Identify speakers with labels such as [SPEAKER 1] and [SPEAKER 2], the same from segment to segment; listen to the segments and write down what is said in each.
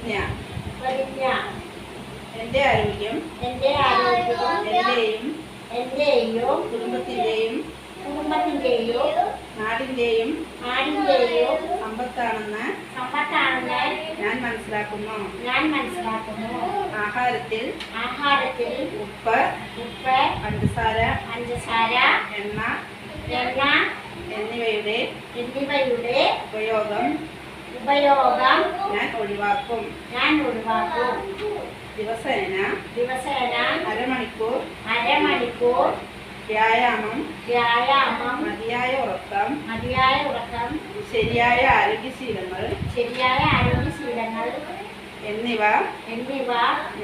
[SPEAKER 1] പ്രതിജ്ഞ.
[SPEAKER 2] പ്രതിജ്ഞ.
[SPEAKER 1] എൻ്റെ ആരോഗ്യം എൻ്റെയും കുടുംബത്തിൻ്റെയും നാടിൻ്റെയും സമ്പത്താണെന്ന് ഞാൻ മനസ്സിലാക്കുന്നു. ആഹാരത്തിൽ ഉപ്പ്, പഞ്ചസാര, എണ്ണ എന്നിവയുടെ ഉപയോഗം ഞാൻ ഒഴിവാക്കും. ദിവസേന അരമണിക്കൂർ വ്യായാമം, മതിയായ ഉറക്കം, ശരിയായ ആരോഗ്യശീലങ്ങൾ എന്നിവ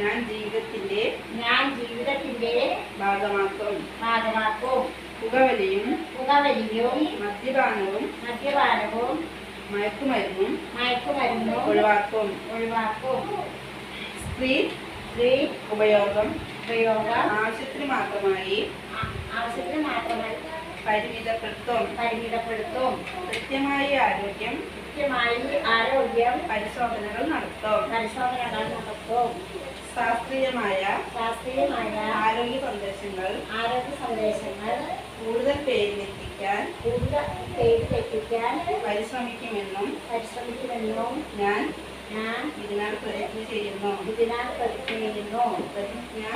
[SPEAKER 1] ഞാൻ ജീവിതത്തിന്റെ ഭാഗമാക്കും. പുകവലിയും മദ്യപാനവും മയക്കുമരുന്നും ഒഴിവാക്കും. സ്ത്രീ ഉപയോഗം ആവശ്യത്തിന് മാത്രമായി പരിമിതപ്പെടുത്തും. കൃത്യമായ ആരോഗ്യം പരിശോധനകൾ നടത്തും. ശാസ്ത്രീയമായ ആരോഗ്യ സന്ദേശങ്ങൾ കൂടുതൽ പേരിലെത്തിക്കാൻ പരിശ്രമിക്കുമെന്നും ഞാൻ ഇതിനാൽ പ്രതിജ്ഞ ചെയ്യുന്നു. പ്രതിജ്ഞ.